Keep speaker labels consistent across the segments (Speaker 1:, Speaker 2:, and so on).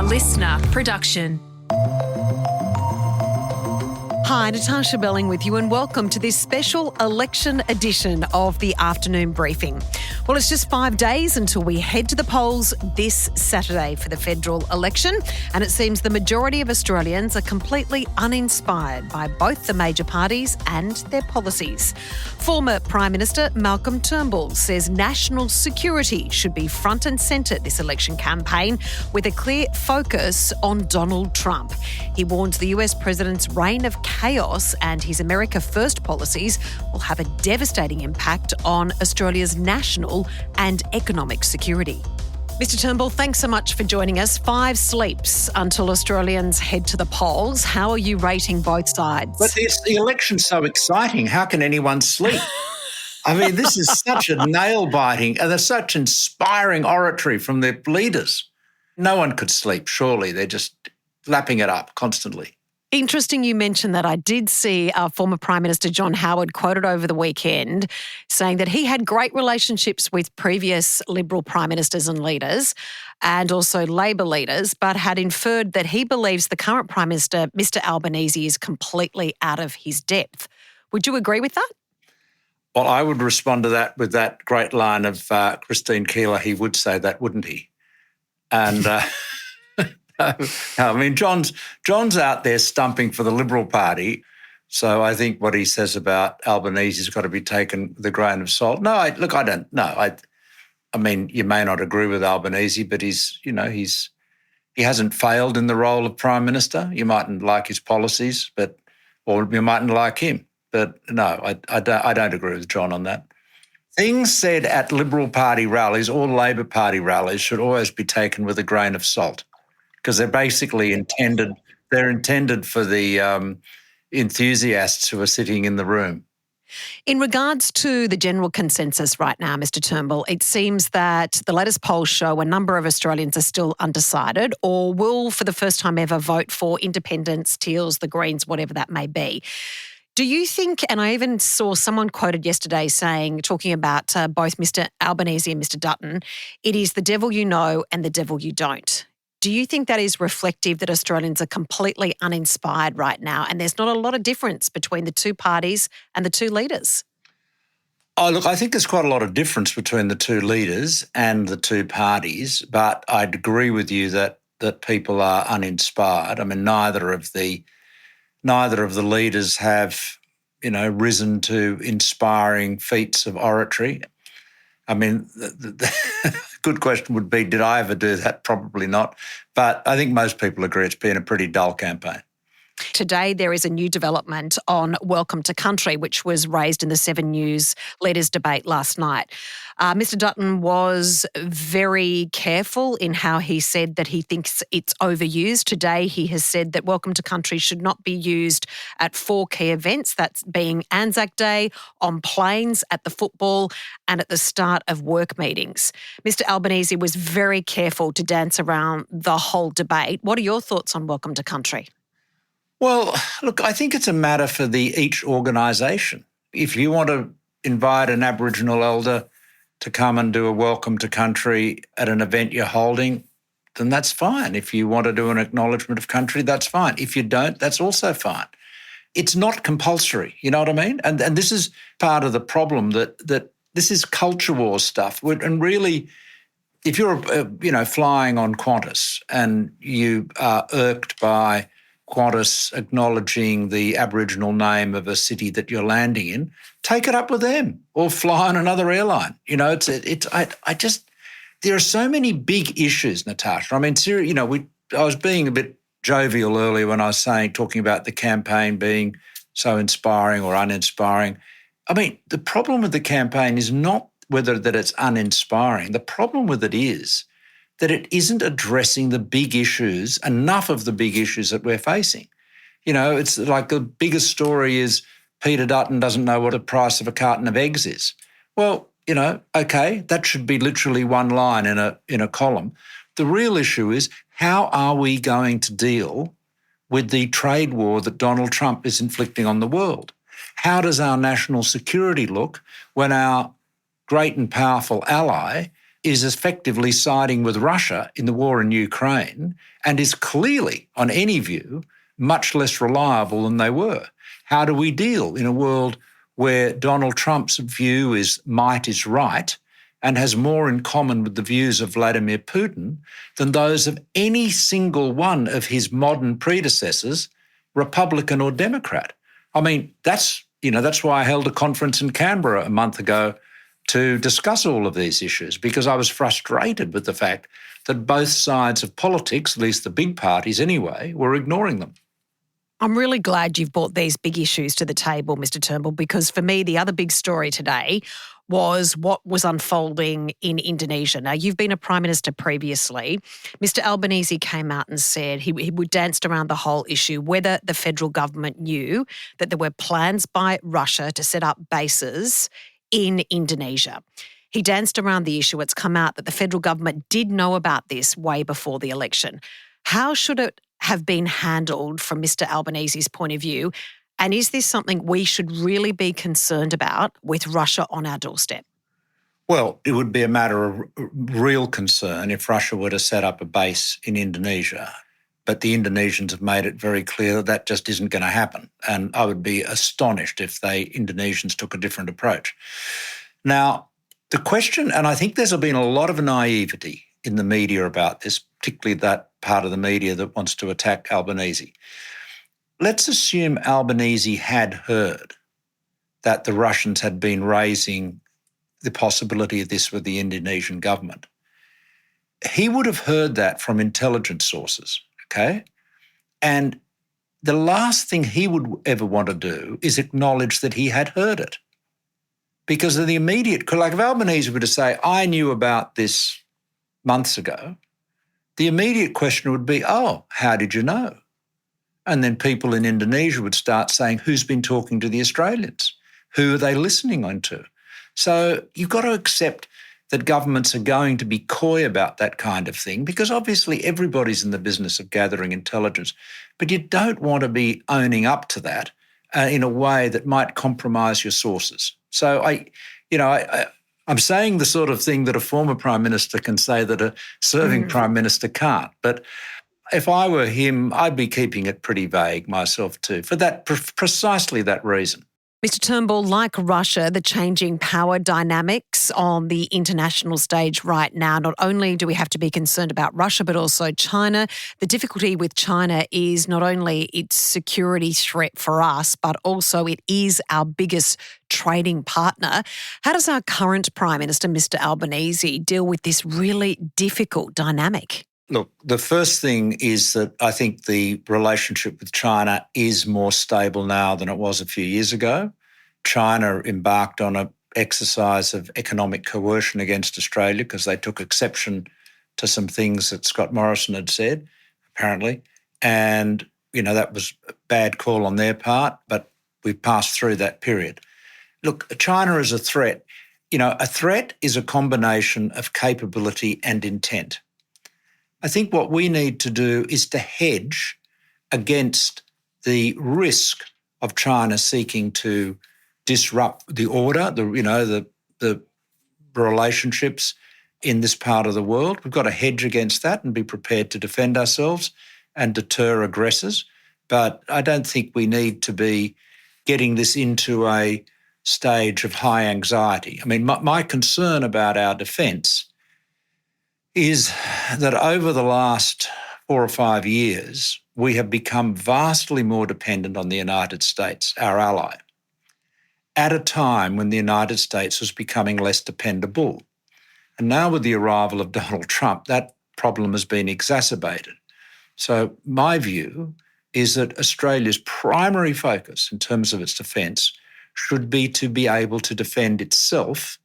Speaker 1: listener production.
Speaker 2: Hi, Natarsha Belling with you and welcome to this special election edition of the afternoon briefing. Well, it's just 5 days until we head to the polls this Saturday for the federal election, and it seems the majority of Australians are completely uninspired by both the major parties and their policies. Former Prime Minister Malcolm Turnbull says national security should be front and centre this election campaign with a clear focus on Donald Trump. He warns the US president's reign of chaos and his America First policies will have a devastating impact on Australia's national and economic security. Mr. Turnbull, thanks so much for joining us. 5 sleeps until Australians head to the polls. How are you rating both sides?
Speaker 3: But the election's so exciting. How can anyone sleep? I mean, this is such a nail-biting and there's such inspiring oratory from their leaders. No one could sleep, surely. They're just lapping it up constantly.
Speaker 2: Interesting you mentioned that. I did see our former Prime Minister John Howard quoted over the weekend saying that he had great relationships with previous Liberal Prime Ministers and leaders and also Labor leaders, but had inferred that he believes the current Prime Minister, Mr Albanese, is completely out of his depth. Would you agree with that?
Speaker 3: Well, I would respond to that with that great line of Christine Keeler. He would say that, wouldn't he? And... I mean, John's out there stumping for the Liberal Party, so I think what he says about Albanese has got to be taken with a grain of salt. No, I don't know. I mean, you may not agree with Albanese, but he hasn't failed in the role of Prime Minister. You mightn't like his policies, or you mightn't like him. But no, I don't agree with John on that. Things said at Liberal Party rallies or Labor Party rallies should always be taken with a grain of salt, because they're basically intended for the enthusiasts who are sitting in the room.
Speaker 2: In regards to the general consensus right now, Mr Turnbull, it seems that the latest polls show a number of Australians are still undecided or will, for the first time ever, vote for independents, Teals, the Greens, whatever that may be. Do you think, and I even saw someone quoted yesterday talking about both Mr Albanese and Mr Dutton, it is the devil you know and the devil you don't. Do you think that is reflective that Australians are completely uninspired right now and there's not a lot of difference between the two parties and the two leaders?
Speaker 3: Oh, look, I think there's quite a lot of difference between the two leaders and the two parties, but I'd agree with you that people are uninspired. I mean, neither of the leaders have, risen to inspiring feats of oratory. I mean, the good question would be, did I ever do that? Probably not. But I think most people agree it's been a pretty dull campaign.
Speaker 2: Today, there is a new development on Welcome to Country, which was raised in the 7 News leaders debate last night. Mr Dutton was very careful in how he said that he thinks it's overused. Today, he has said that Welcome to Country should not be used at 4 key events, that's being Anzac Day, on planes, at the football and at the start of work meetings. Mr Albanese was very careful to dance around the whole debate. What are your thoughts on Welcome to Country?
Speaker 3: Well, look, I think it's a matter for each organisation. If you want to invite an Aboriginal elder to come and do a welcome to country at an event you're holding, then that's fine. If you want to do an acknowledgement of country, that's fine. If you don't, that's also fine. It's not compulsory, you know what I mean? And this is part of the problem that this is culture war stuff. And really, if you're, flying on Qantas and you are irked by Qantas acknowledging the Aboriginal name of a city that you're landing in, take it up with them or fly on another airline. There are so many big issues, Natasha. I mean, I was being a bit jovial earlier when I was talking about the campaign being so inspiring or uninspiring. I mean, the problem with the campaign is not whether that it's uninspiring. The problem with it is that it isn't addressing the big issues, enough of the big issues that we're facing. It's like the biggest story is Peter Dutton doesn't know what the price of a carton of eggs is. Well, okay, that should be literally one line in a column. The real issue is, how are we going to deal with the trade war that Donald Trump is inflicting on the world? How does our national security look when our great and powerful ally is effectively siding with Russia in the war in Ukraine and is clearly, on any view, much less reliable than they were. How do we deal in a world where Donald Trump's view is might is right and has more in common with the views of Vladimir Putin than those of any single one of his modern predecessors, Republican or Democrat? I mean, that's why I held a conference in Canberra a month ago to discuss all of these issues, because I was frustrated with the fact that both sides of politics, at least the big parties anyway, were ignoring them.
Speaker 2: I'm really glad you've brought these big issues to the table, Mr. Turnbull, because for me, the other big story today was what was unfolding in Indonesia. Now, you've been a Prime Minister previously. Mr. Albanese came out and said he danced around the whole issue, whether the federal government knew that there were plans by Russia to set up bases in Indonesia. He danced around the issue. It's come out that the federal government did know about this way before the election. How should it have been handled from Mr. Albanese's point of view? And is this something we should really be concerned about with Russia on our doorstep?
Speaker 3: Well, it would be a matter of real concern if Russia were to set up a base in Indonesia. But the Indonesians have made it very clear that that just isn't going to happen. And I would be astonished if Indonesians took a different approach. Now, the question, and I think there's been a lot of naivety in the media about this, particularly that part of the media that wants to attack Albanese. Let's assume Albanese had heard that the Russians had been raising the possibility of this with the Indonesian government. He would have heard that from intelligence sources, okay? And the last thing he would ever want to do is acknowledge that he had heard it. Because of the immediate, like if Albanese were to say, I knew about this months ago, the immediate question would be, oh, how did you know? And then people in Indonesia would start saying, who's been talking to the Australians? Who are they listening on to? So you've got to accept that governments are going to be coy about that kind of thing, because obviously everybody's in the business of gathering intelligence, but you don't want to be owning up to that in a way that might compromise your sources. So I'm saying the sort of thing that a former Prime Minister can say that a serving Prime Minister can't. But if I were him, I'd be keeping it pretty vague myself too, for that precisely that reason.
Speaker 2: Mr. Turnbull, like Russia, the changing power dynamics on the international stage right now, not only do we have to be concerned about Russia, but also China. The difficulty with China is not only its security threat for us, but also it is our biggest trading partner. How does our current Prime Minister, Mr. Albanese, deal with this really difficult dynamic?
Speaker 3: Look, the first thing is that I think the relationship with China is more stable now than it was a few years ago. China embarked on an exercise of economic coercion against Australia because they took exception to some things that Scott Morrison had said, apparently. And, that was a bad call on their part, but we've passed through that period. Look, China is a threat. A threat is a combination of capability and intent. I think what we need to do is to hedge against the risk of China seeking to disrupt the order, the relationships in this part of the world. We've got to hedge against that and be prepared to defend ourselves and deter aggressors. But I don't think we need to be getting this into a stage of high anxiety. I mean, my concern about our defence is that over the last 4 or 5 years, we have become vastly more dependent on the United States, our ally, at a time when the United States was becoming less dependable. And now with the arrival of Donald Trump, that problem has been exacerbated. So my view is that Australia's primary focus in terms of its defence should be to be able to defend itself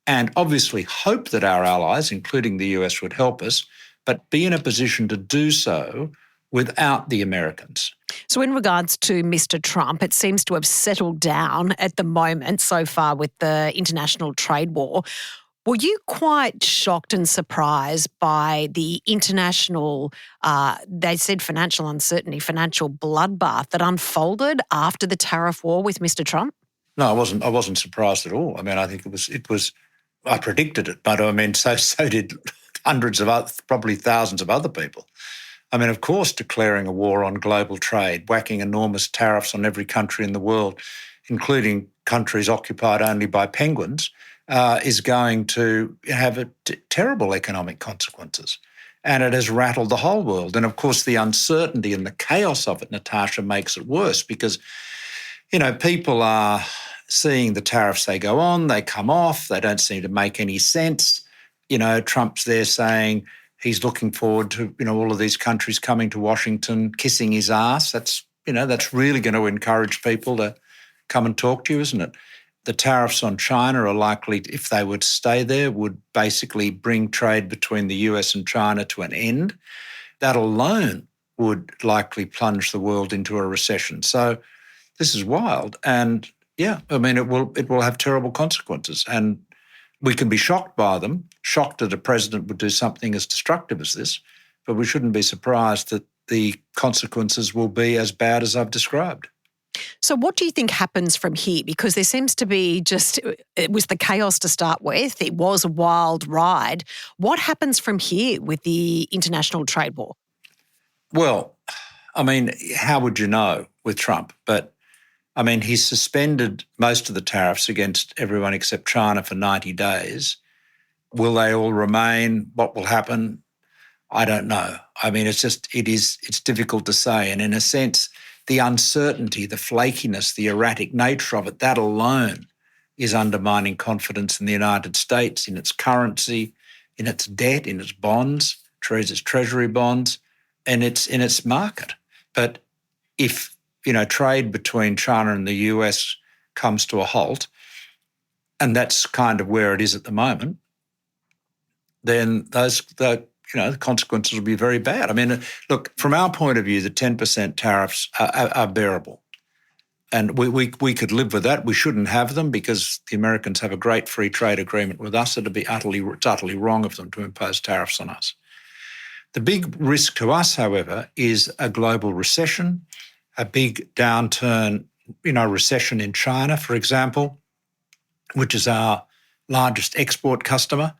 Speaker 3: and obviously hope that our allies, including the US, would help us, but be in a position to do so without the Americans.
Speaker 2: So in regards to Mr. Trump, it seems to have settled down at the moment so far with the international trade war. Were you quite shocked and surprised by the international, they said financial uncertainty, financial bloodbath that unfolded after the tariff war with Mr. Trump?
Speaker 3: No, I wasn't surprised at all. I mean, I think it was I predicted it, but I mean, so did hundreds of other, probably thousands of other people. I mean, of course, declaring a war on global trade, whacking enormous tariffs on every country in the world, including countries occupied only by penguins, is going to have terrible economic consequences. And it has rattled the whole world. And of course, the uncertainty and the chaos of it, Natasha, makes it worse because, people are seeing the tariffs, they go on, they come off, they don't seem to make any sense. Trump's there saying he's looking forward to, all of these countries coming to Washington, kissing his ass. That's really going to encourage people to come and talk to you, isn't it? The tariffs on China are likely, if they were to stay there, would basically bring trade between the US and China to an end. That alone would likely plunge the world into a recession. So this is wild. And yeah, I mean, it will have terrible consequences. And we can be shocked by them, shocked that a president would do something as destructive as this, but we shouldn't be surprised that the consequences will be as bad as I've described.
Speaker 2: So what do you think happens from here? Because there seems to be it was the chaos to start with. It was a wild ride. What happens from here with the international trade war?
Speaker 3: Well, I mean, how would you know with Trump? But I mean, he's suspended most of the tariffs against everyone except China for 90 days. Will they all remain? What will happen? I don't know. I mean, it's difficult to say. And in a sense, the uncertainty, the flakiness, the erratic nature of it, that alone is undermining confidence in the United States, in its currency, in its debt, in its bonds, its treasury bonds, and in its market. But if, trade between China and the US comes to a halt, and that's kind of where it is at the moment, then the consequences will be very bad. I mean, look, from our point of view, the 10% tariffs are bearable. And we could live with that. We shouldn't have them because the Americans have a great free trade agreement with us. It's utterly wrong of them to impose tariffs on us. The big risk to us, however, is a global recession, a big downturn, recession in China, for example, which is our largest export customer,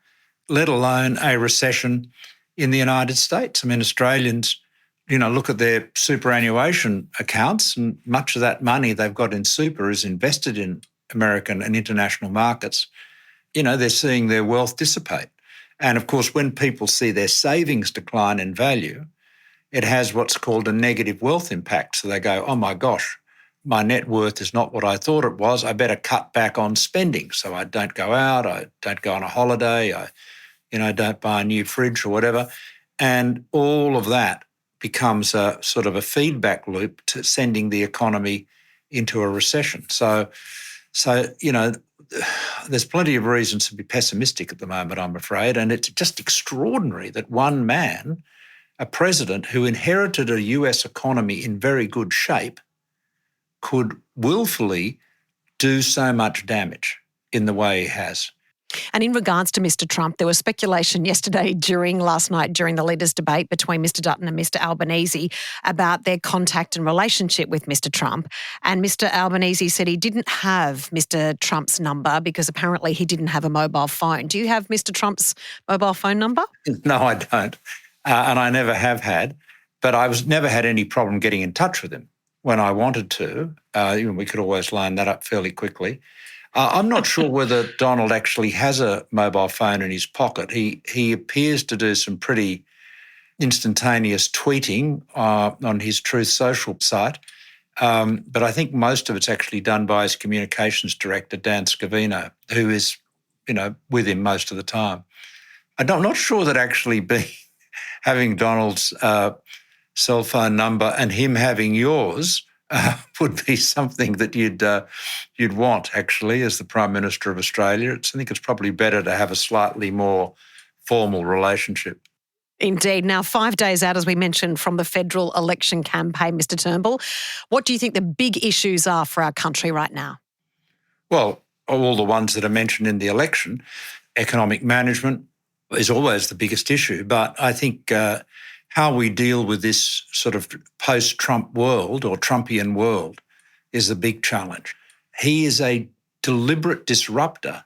Speaker 3: let alone a recession in the United States. I mean, Australians, look at their superannuation accounts, and much of that money they've got in super is invested in American and international markets. They're seeing their wealth dissipate. And of course, when people see their savings decline in value, it has what's called a negative wealth impact. So they go, oh my gosh, my net worth is not what I thought it was. I better cut back on spending. So I don't go out, I don't go on a holiday, I don't buy a new fridge or whatever. And all of that becomes a sort of a feedback loop to sending the economy into a recession. So there's plenty of reasons to be pessimistic at the moment, I'm afraid. And it's just extraordinary that one man, a president who inherited a US economy in very good shape, could willfully do so much damage in the way he has.
Speaker 2: And in regards to Mr. Trump, there was speculation last night during the leaders' debate between Mr. Dutton and Mr. Albanese about their contact and relationship with Mr. Trump. And Mr. Albanese said he didn't have Mr. Trump's number because apparently he didn't have a mobile phone. Do you have Mr. Trump's mobile phone number?
Speaker 3: No, I don't. And I never have had. But I never had any problem getting in touch with him when I wanted to. We could always line that up fairly quickly. I'm not sure whether Donald actually has a mobile phone in his pocket. He appears to do some pretty instantaneous tweeting on his Truth Social site, but I think most of it's actually done by his communications director, Dan Scavino, who is, with him most of the time. I'm not sure that actually having Donald's cell phone number and him having yours would be something that you'd want, actually, as the Prime Minister of Australia. I think it's probably better to have a slightly more formal relationship.
Speaker 2: Indeed. Now, 5 days out, as we mentioned, from the federal election campaign, Mr. Turnbull, what do you think the big issues are for our country right now?
Speaker 3: Well, all the ones that are mentioned in the election. Economic management is always the biggest issue, but I think how we deal with this sort of post-Trump world or Trumpian world is the big challenge. He is a deliberate disruptor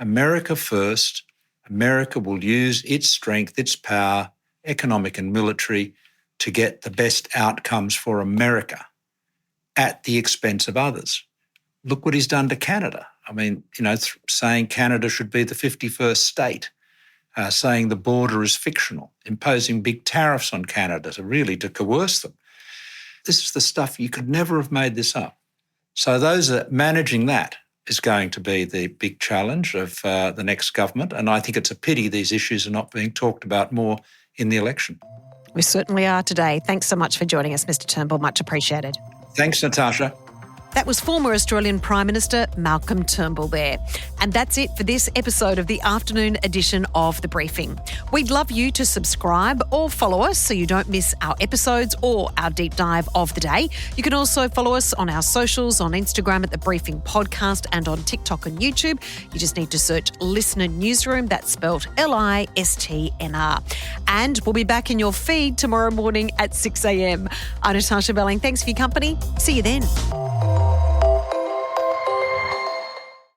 Speaker 3: America first. America will use its strength, its power, economic and military, to get the best outcomes for America at the expense of others. Look what he's done to Canada. I mean, saying Canada should be the 51st state, saying the border is fictional, imposing big tariffs on Canada to coerce them. This is the stuff, you could never have made this up. So those are managing that is going to be the big challenge of the next government. And I think it's a pity these issues are not being talked about more in the election.
Speaker 2: We certainly are today. Thanks so much for joining us, Mr. Turnbull. Much appreciated.
Speaker 3: Thanks, Natasha.
Speaker 2: That was former Australian Prime Minister Malcolm Turnbull there. And that's it for this episode of the afternoon edition of The Briefing. We'd love you to subscribe or follow us so you don't miss our episodes or our deep dive of the day. You can also follow us on our socials, on Instagram at The Briefing Podcast and on TikTok and YouTube. You just need to search Listener Newsroom. That's spelled LISTNR. And we'll be back in your feed tomorrow morning at 6 a.m. I'm Natarsha Belling. Thanks for your company. See you then.